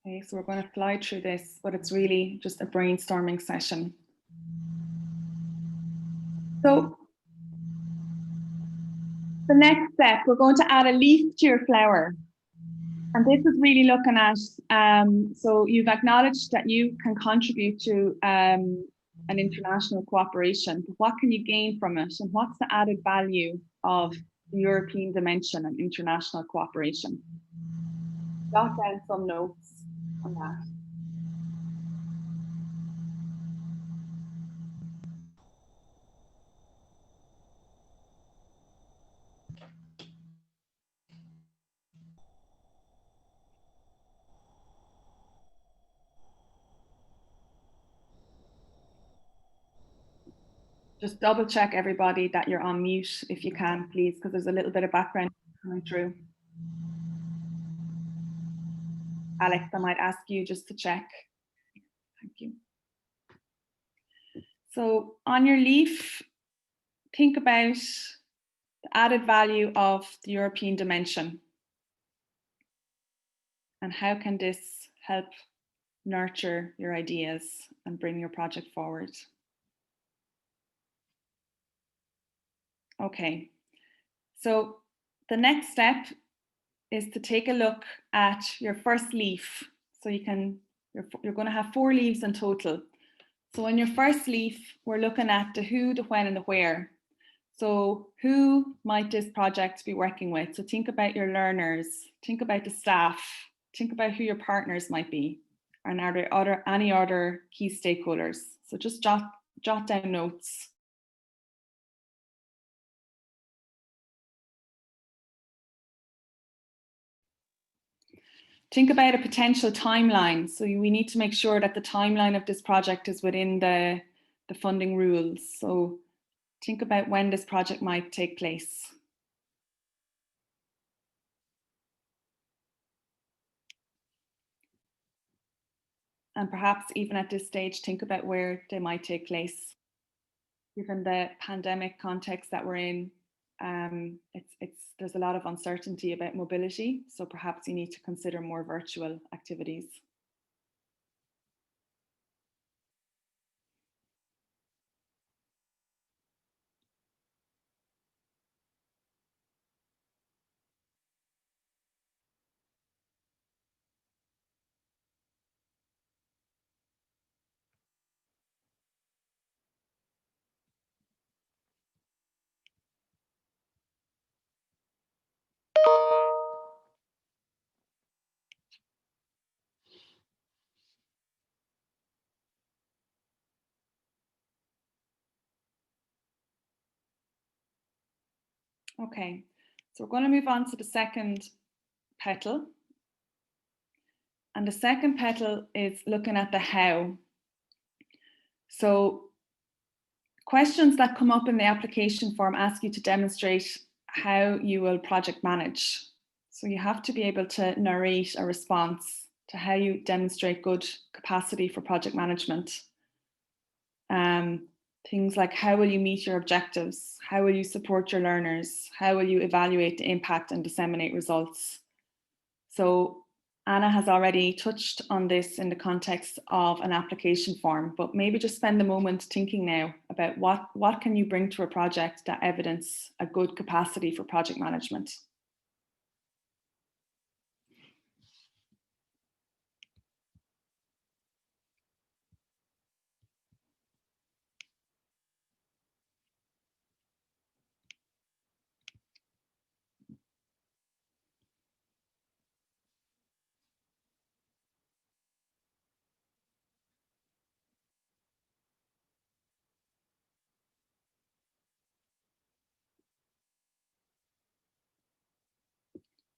Okay, so we're going to fly through this, but it's really just a brainstorming session. So the next step, we're going to add a leaf to your flower. And this is really looking at, so you've acknowledged that you can contribute to an international cooperation, but what can you gain from it? And what's the added value of the European dimension and international cooperation? Jot down some notes on that. Just double check everybody that you're on mute if you can, please, because there's a little bit of background coming through. Alex, I might ask you just to check. Thank you. So on your leaf, think about the added value of the European dimension. And how can this help nurture your ideas and bring your project forward? Okay, so the next step is to take a look at your first leaf. So you're going to have 4 leaves in total. So in your first leaf, we're looking at the who, the when, and the where. So who might this project be working with? So think about your learners, think about the staff, think about who your partners might be, and are there any other key stakeholders? So just jot down notes. think about a potential timeline. So we need to make sure that the timeline of this project is within the funding rules. So think about when this project might take place. And perhaps even at this stage, think about where they might take place. Given the pandemic context that we're in, there's a lot of uncertainty about mobility. So perhaps you need to consider more virtual activities. Okay, so we're going to move on to the second petal. And the second petal is looking at the how. So questions that come up in the application form ask you to demonstrate how you will project manage. So you have to be able to narrate a response to how you demonstrate good capacity for project management. Things like, how will you meet your objectives? How will you support your learners? How will you evaluate the impact and disseminate results? So Anna has already touched on this in the context of an application form, but maybe just spend a moment thinking now about what can you bring to a project that evidence a good capacity for project management.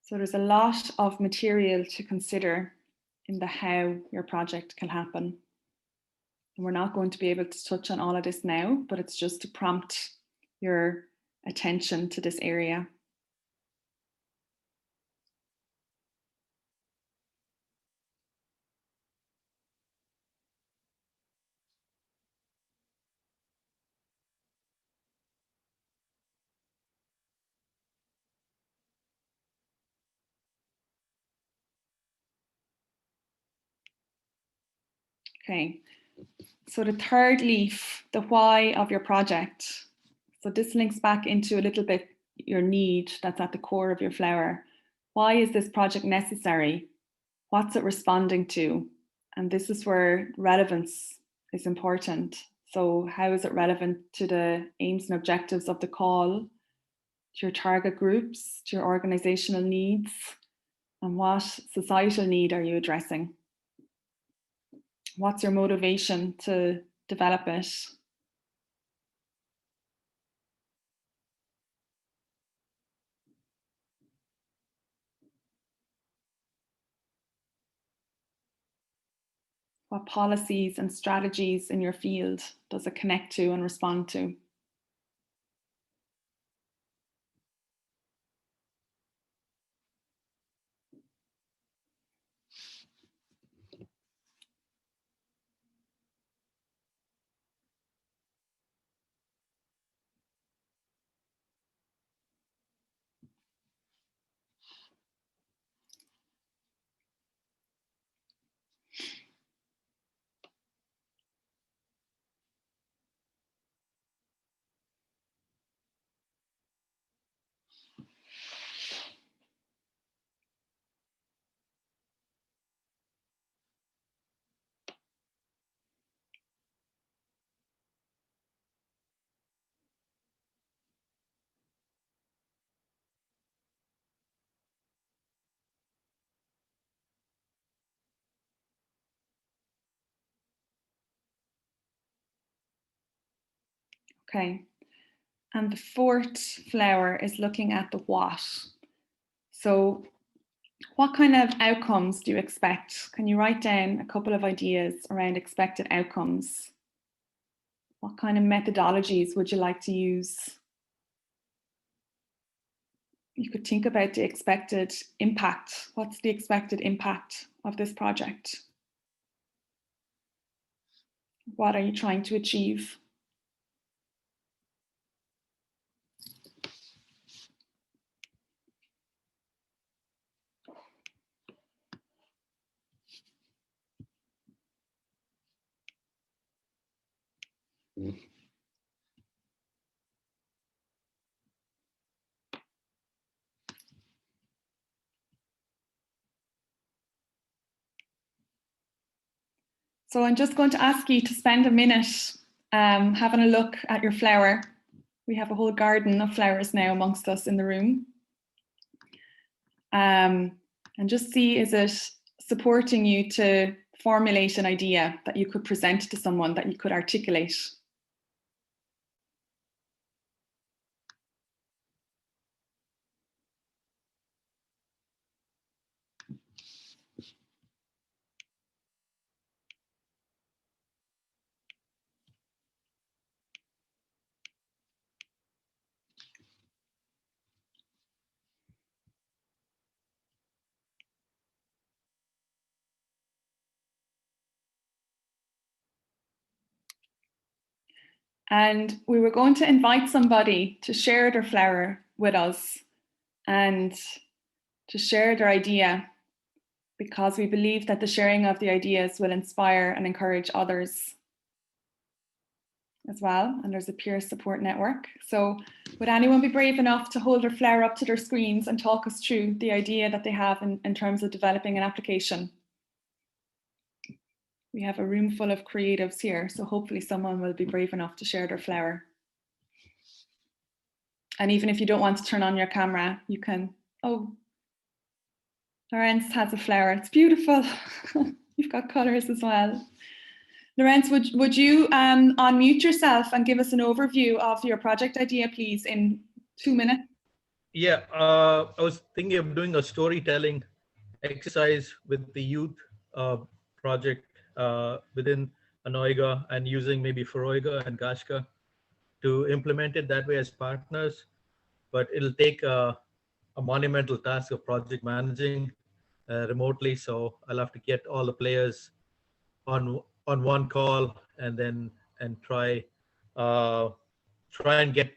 So there's a lot of material to consider in the how your project can happen. And we're not going to be able to touch on all of this now, but it's just to prompt your attention to this area. Okay, so the third leaf, the why of your project. So this links back into a little bit your need that's at the core of your flower. Why is this project necessary? What's it responding to? And this is where relevance is important. So how is it relevant to the aims and objectives of the call, to your target groups, to your organizational needs, and what societal need are you addressing? What's your motivation to develop it? What policies and strategies in your field does it connect to and respond to? Okay, and the fourth flower is looking at the what. So What kind of outcomes do you expect? Can you write down a couple of ideas around expected outcomes? What kind of methodologies would you like to use? You could think about the expected impact. What's the expected impact of this project? What are you trying to achieve? So I'm just going to ask you to spend a minute having a look at your flower. We have a whole garden of flowers now amongst us in the room. And just see, is it supporting you to formulate an idea that you could present to someone, that you could articulate? And we were going to invite somebody to share their flower with us and to share their idea, because we believe that the sharing of the ideas will inspire and encourage others as well. And there's a peer support network. So would anyone be brave enough to hold their flower up to their screens and talk us through the idea that they have in terms of developing an application? We have a room full of creatives here, so hopefully someone will be brave enough to share their flower. And even if you don't want to turn on your camera, you can. Oh, Lorenz has a flower. It's beautiful. You've got colours as well. Lorenz, would you unmute yourself and give us an overview of your project idea, please, in 2 minutes? Yeah, I was thinking of doing a storytelling exercise with the youth project within Anoiga, and using maybe Feroiga and Gashka to implement it that way as partners. But it'll take a monumental task of project managing remotely. So I'll have to get all the players on one call and try and get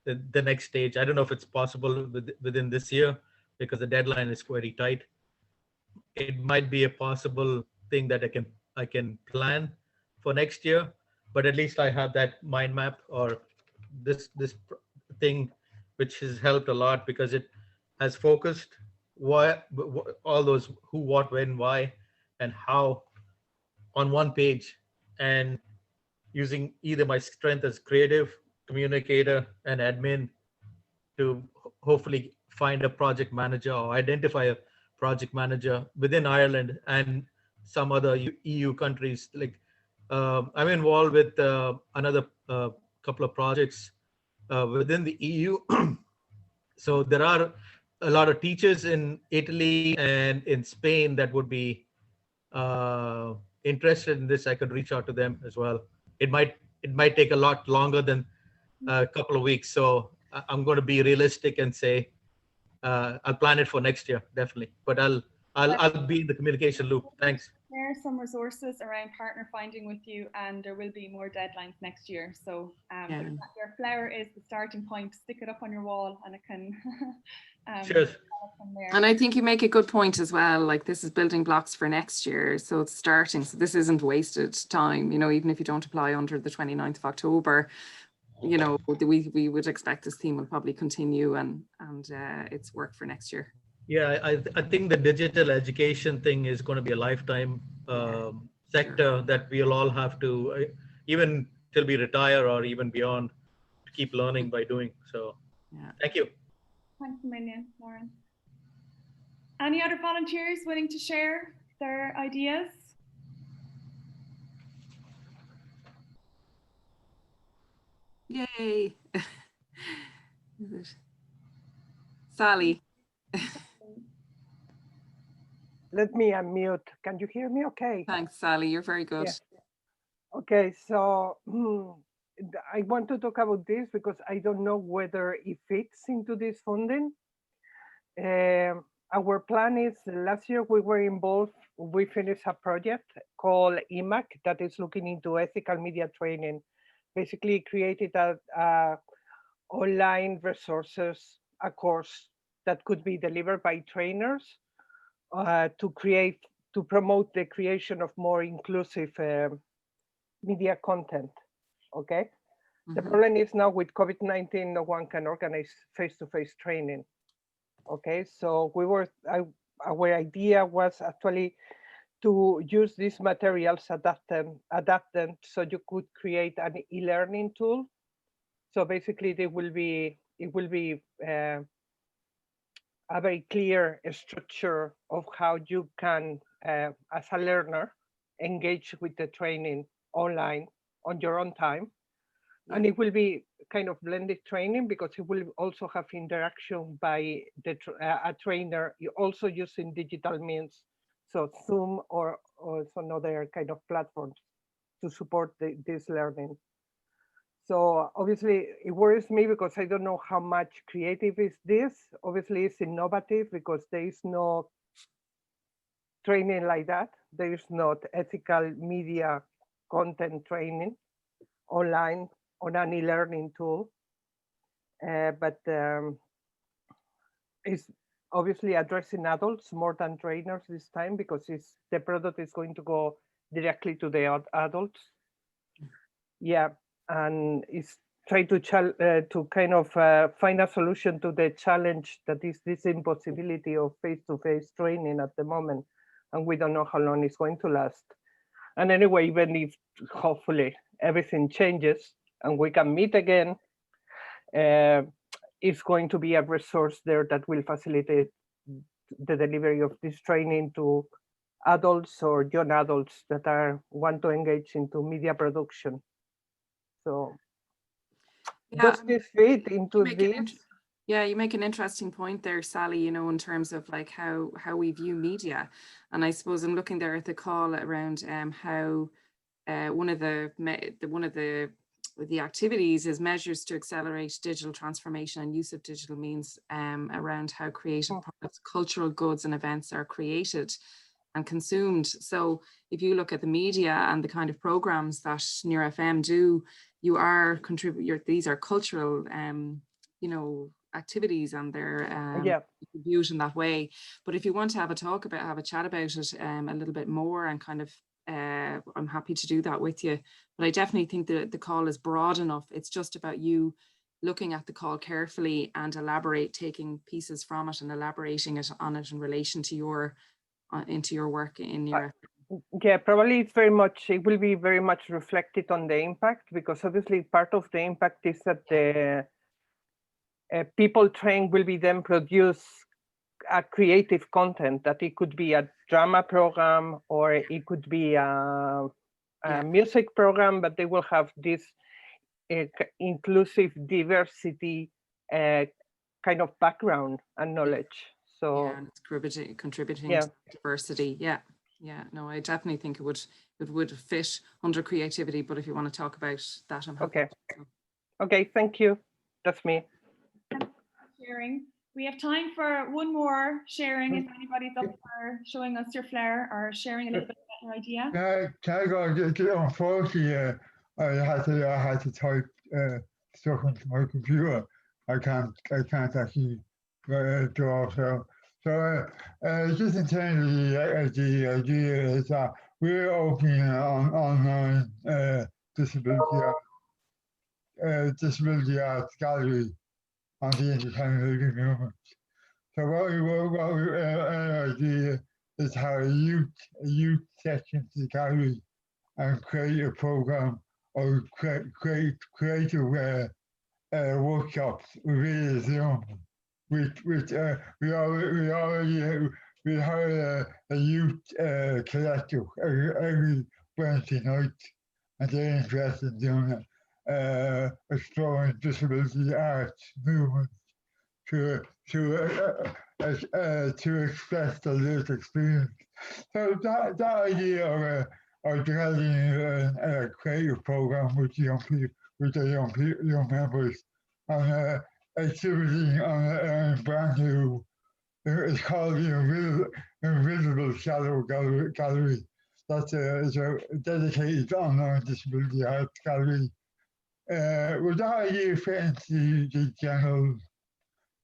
the next stage. I don't know if it's possible within this year because the deadline is very tight. It might be a possible thing that I can plan for next year, but at least I have that mind map, or this thing, which has helped a lot because it has focused all those who, what, when, why, and how on one page, and using either my strength as creative communicator and admin to hopefully find a project manager or identify a project manager within Ireland and some other EU countries. Like I'm involved with another couple of projects within the EU. So there are a lot of teachers in Italy and in Spain that would be interested in this. I could reach out to them as well. It might take a lot longer than a couple of weeks. So I'm going to be realistic and say I'll plan it for next year, definitely. But I'll be in the communication loop. Thanks. There are some resources around partner finding with you, and there will be more deadlines next year. So but your flower is the starting point. Stick it up on your wall, and it can. Cheers. And I think you make a good point as well. Like, this is building blocks for next year, so it's starting. So this isn't wasted time. You know, even if you don't apply under the 29th of October, you know, we would expect this theme will probably continue, and it's work for next year. Yeah, I think the digital education thing is going to be a lifetime sector that we'll all have to, even till we retire or even beyond, to keep learning by doing. So thank you. Thanks a million, Lauren. Any other volunteers willing to share their ideas? Yay. Sally. let me unmute. Can you hear me okay? Thanks, Sally. You're very good. Yeah. Okay, so I want to talk about this because I don't know whether it fits into this funding. Our plan is last year we were involved, we finished a project called Impact that is looking into ethical media training. Basically created a online resources, a course that could be delivered by trainers to promote the creation of more inclusive media content. Okay. The problem is now with COVID-19, no one can organize face-to-face training. Okay, so our idea was actually to use these materials, adapt them so you could create an e-learning tool. So basically, it will be a very clear structure of how you can, as a learner, engage with the training online on your own time. And it will be kind of blended training because it will also have interaction by a trainer, also using digital means, so Zoom or some other kind of platforms to support this learning. So obviously it worries me because I don't know how much creative is this. Obviously it's innovative because there is no training like that. There is not ethical media content training online on an e-learning tool. But it's obviously addressing adults more than trainers this time because the product is going to go directly to the adults. Yeah, and it's trying to kind of find a solution to the challenge that is this impossibility of face-to-face training at the moment, and we don't know how long it's going to last. And anyway, even if hopefully everything changes and we can meet again, it's going to be a resource there that will facilitate the delivery of this training to adults or young adults that want to engage into media production. So does this fit into this? Yeah, you make an interesting point there, Sally, you know, in terms of like how we view media. And I suppose I'm looking there at the call around how one of the activities is measures to accelerate digital transformation and use of digital means around how creative products, cultural goods and events are created and consumed. So if you look at the media and the kind of programs that Near FM do, you are these are cultural, you know, activities, and they're viewed in that way. But if you want to have a chat about it a little bit more and kind of, I'm happy to do that with you. But I definitely think that the call is broad enough. It's just about you looking at the call carefully and taking pieces from it and elaborating on it in relation to your into your work in your. Yeah, probably it will be very much reflected on the impact, because obviously part of the impact is that the people trained will be then produce a creative content, that it could be a drama program or it could be a music program, but they will have this inclusive diversity kind of background and knowledge. So it's contributing to diversity. Yeah, no, I definitely think it would fit under creativity. But if you want to talk about that, I'm happy. Okay, thank you. That's me. Sharing. We have time for one more sharing. If anybody's up for showing us your flair or sharing a little bit about your idea. Unfortunately, I had to type stuff onto my computer. I can't actually draw. So just in terms of the idea is that we're opening an online disability arts gallery on the independent living movement. So what our idea is how a youth section to the gallery and create a program or create creative workshops via Zoom. Which we have a youth collective every Wednesday night, and they're interested in doing exploring disability arts movements. to express the lived experience. So that idea of developing a creative program with young people, with the young members, and exhibiting on a brand new. It's called the Invisible Shadow Gallery. That's it's a dedicated online disability art gallery. Would that idea fit into the general?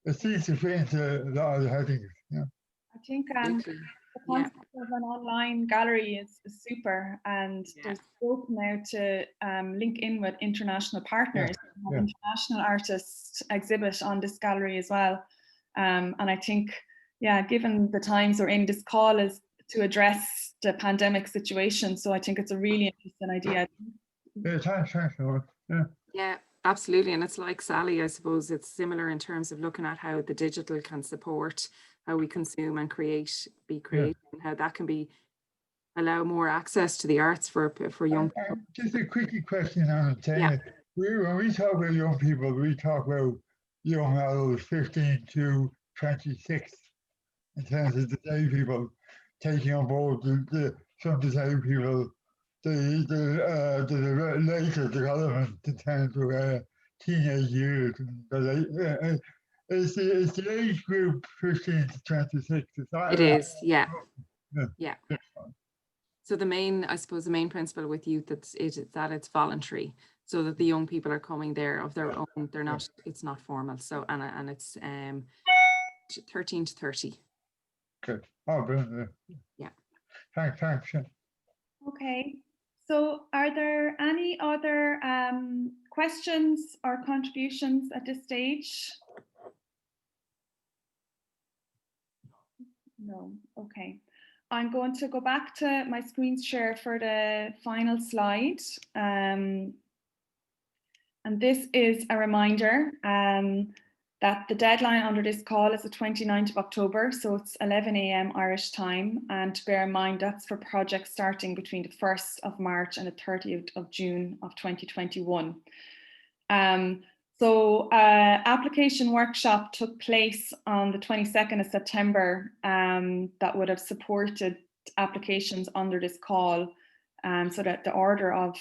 It seems to fit into a lot of the headings. Yeah. I think Absolutely. the concept of an online gallery is super, and there's scope now to link in with international partners, and have international artists exhibit on this gallery as well. And I think, given the times we're in, this call is to address the pandemic situation. So I think it's a really interesting idea. Yeah, thanks a lot. Yeah. Yeah, absolutely. And it's like Sally, I suppose it's similar in terms of looking at how the digital can support how we consume and be creative, and how that can allow more access to the arts for young people. Just a quick question on it. When we talk about young people, we talk about young adults 15 to 26 in terms of disabled people taking on board some disabled people, the later development in terms of teenage years. Is the age group 15 to 26? It is, yeah. Yeah. So I suppose the main principle with youth is that it's voluntary, so that the young people are coming there of their own. They're not. It's not formal. So and it's 13 to 30. Good. Oh, brilliant. Yeah. Thanks. Okay. So are there any other questions or contributions at this stage? No. Okay. I'm going to go back to my screen share for the final slide. And this is a reminder that the deadline under this call is the 29th of October, so it's 11 a.m. Irish time. And to bear in mind, that's for projects starting between the 1st of March and the 30th of June of 2021. So application workshop took place on the 22nd of September that would have supported applications under this call. So that the order of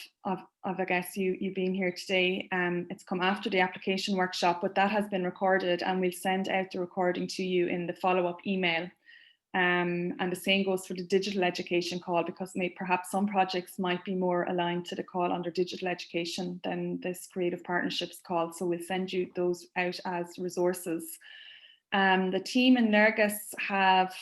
I guess you being here today, it's come after the application workshop, but that has been recorded, and we'll send out the recording to you in the follow-up email. And the same goes for the digital education call, because perhaps some projects might be more aligned to the call under digital education than this creative partnerships call. So we'll send you those out as resources. The team in Lergus have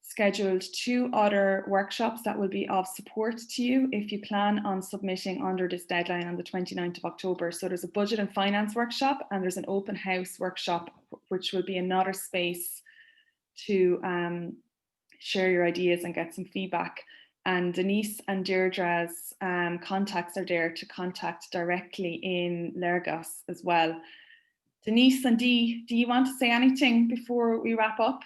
scheduled 2 other workshops that will be of support to you if you plan on submitting under this deadline on the 29th of October. So there's a budget and finance workshop, and there's an open house workshop, which will be another space to share your ideas and get some feedback. And Denise and Deirdre's contacts are there to contact directly in Lergus as well. Denise and Dee, do you want to say anything before we wrap up?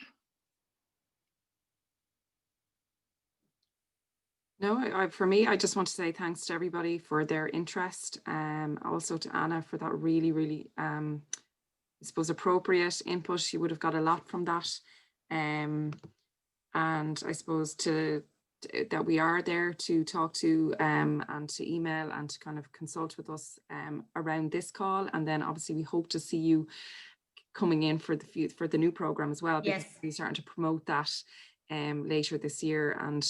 No, for me, I just want to say thanks to everybody for their interest. Also to Anna for that really, really, I suppose, appropriate input. She would have got a lot from that. And I suppose that we are there to talk to and to email and to kind of consult with us around this call. And then obviously we hope to see you coming in for the new program as well, because we're starting to promote that later this year. And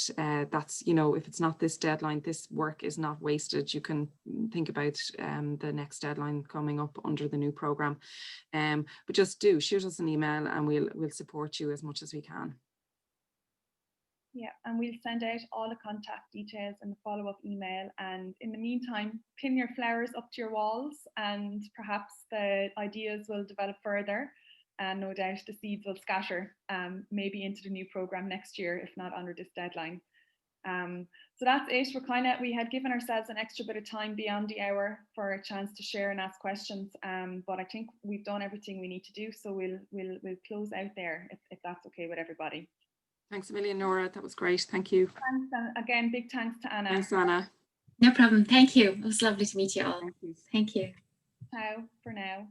that's, if it's not this deadline, this work is not wasted. You can think about the next deadline coming up under the new program. But just shoot us an email, and we'll support you as much as we can. Yeah, and we'll send out all the contact details in the follow-up email. And in the meantime, pin your flowers up to your walls, and perhaps the ideas will develop further. And no doubt the seeds will scatter maybe into the new program next year, if not under this deadline. So that's it. We had given ourselves an extra bit of time beyond the hour for a chance to share and ask questions. But I think we've done everything we need to do. So we'll close out there if that's okay with everybody. Thanks a million, Nora. That was great. Thank you. Thanks, again, big thanks to Anna. Thanks, Anna. No problem. Thank you. It was lovely to meet you all. Thank you. Thank you. Ciao for now.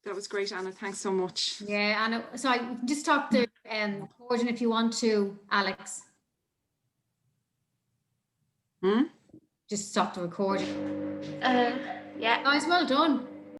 That was great, Anna. Thanks so much. Yeah, Anna. So I can just stop the recording if you want to, Alex. Hmm? Just stop the recording. Yeah. Guys, well done.